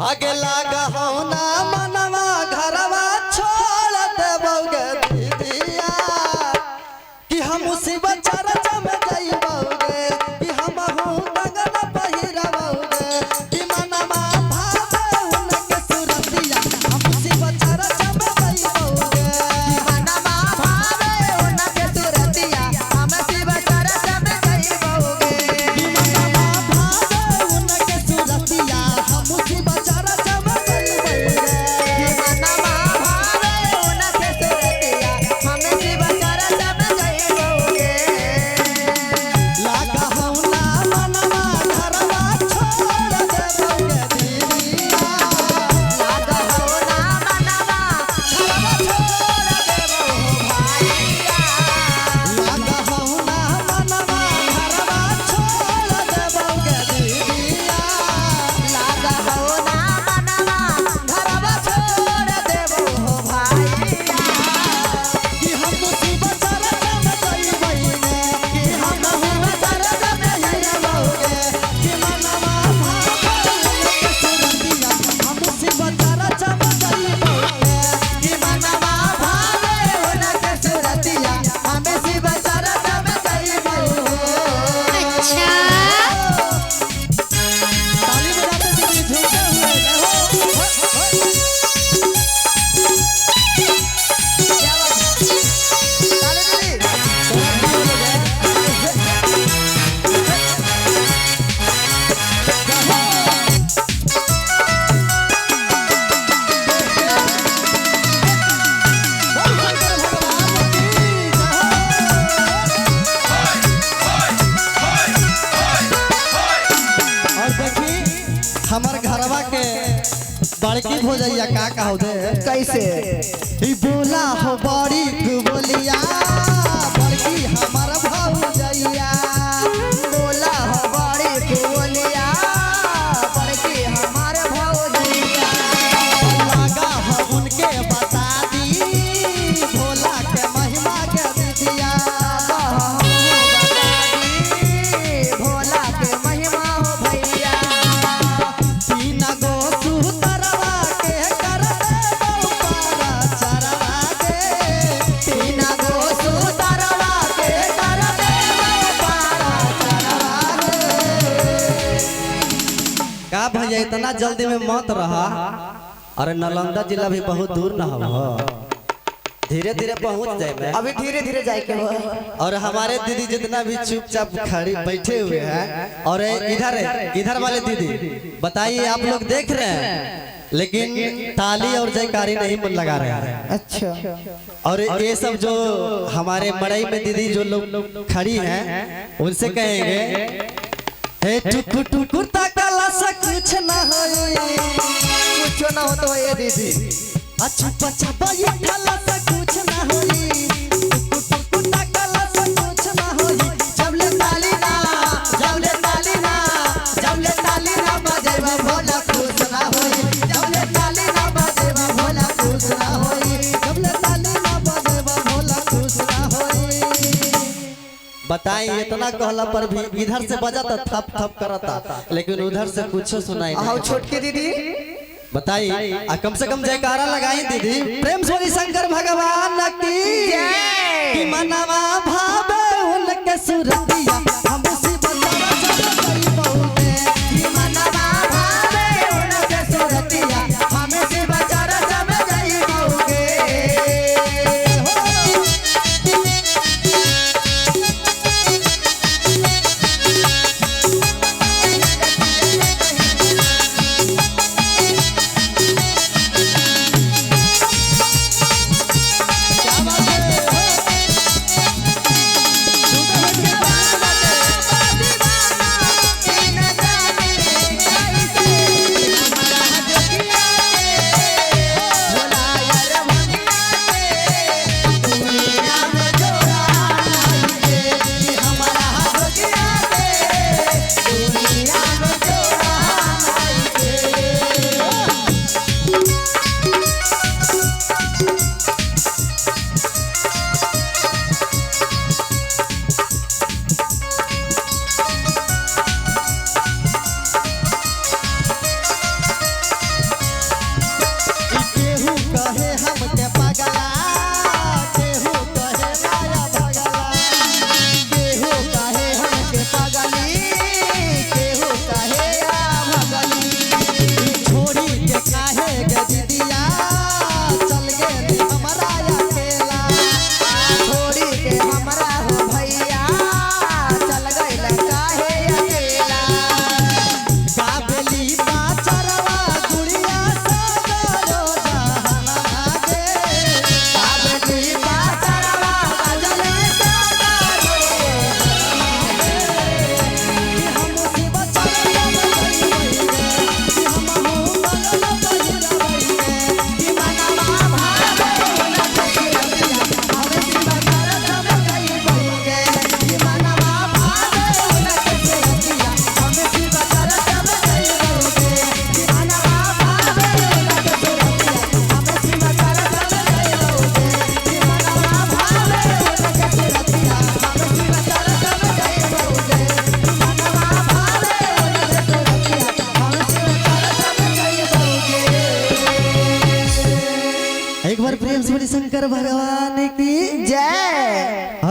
आगे लागा हो ना मनवा घरवा छोड़ देबोगे दीदिया कि हम मुसीबत चरचा में जाइबोगे कि हम हूँ दंगल पहिरबोगे कि मनवा भावे उनके सुरतिया हम मुसीबत चरचा में जाइबोगे कि मनवा भावे उनके सुरतिया हम मुसीबत चरचा में जाइबोगे कि मनवा भावे उनके सुरतिया हम मुसीबत चरचा में जाइबोगे कि मनवा भावे उनके सुरतिया हम मुसीबत चरचा में जाइबोगे लागा हो ना मनवा घरवा छोड़ देबोगे दीदिया लागा हो ना मनवा घरवा छोड़ देबो भाईया लागा हो ना मनवा घरवा छोड़ देबोगे दीदिया लागा हो ना मनवा घरवा छोड़ देबो भाईया कि हम मुसीबत चरचा में जाइबोगे कि हम मुसीबत चरचा में जाइबोगे कि मनवा भावे उनके सुरतिया हम मुसीबत चरचा में जाइबोगे कि मनवा भावे उनके सुरतिया हम मुसीबत चरचा में जाइबो ताली बजाते दीदी झूमते हुए क्या बात ताली ताली और देखी हमार घरवा के बड़की भोजैया का कहो दे कैसे ई बोला हो बड़ी तू बोलिया बड़की हमार भौजैया बोला हो बड़ी बोलिया बड़की हमार भौजैया लगा हो उनके बता दी भोला के महिमा के दीदिया भोला के महिमा हो भैया तीन गो सुतरवा के कर दे बौपारा चरवा दे तीन गो सुतरवा के कर देबो पारा चरवा का भैया इतना जल्दी में मत रहा। अरे नालंदा जिला भी बहुत दूर ना हो धीरे धीरे पहुंच जाए मैं। अभी धीरे धीरे जाए के हो और हमारे दीदी जितना भी चुपचाप खड़ी बैठे हुए हैं और इधर वाले दीदी बताइए आप लोग देख रहे हैं लेकिन ताली और जयकारी नहीं मन लगा रहे हैं। अच्छा और ये सब जो हमारे मड़ई में दीदी जो लोग खड़ी हैं उनसे कहेंगे हे टुकु टुकु तकला से कुछ ना होई कुछ ना हो तो ये दीदी अचुपा छपा ये ठला से कुछ ना होई टुकु टुकु तकला से कुछ ना होई जब ले ताली ना बजेबा भोला खुश ना होई जब ले ताली ना बजेबा भोला खुश ना होई जब ले ताली ना बजेबा भोला खुश ना होई। बताई इतना कहला पर भी इधर से बजा तो थप थप करता लेकिन उधर से कुछ सुनाई आओ नहीं। छोटकी दीदी बताई कम से कम जयकारा लगाई दीदी प्रेम सोनी शंकर भगवान की कि मनवा भावे उनके सुरतिया हम मुसीबत चरचा में जाइबोगे कि मनवा भावे उनके सुरतिया हमें से बचारा में जाइबोगे क्या बात है त्रिशूल शंकर भगवान की जय।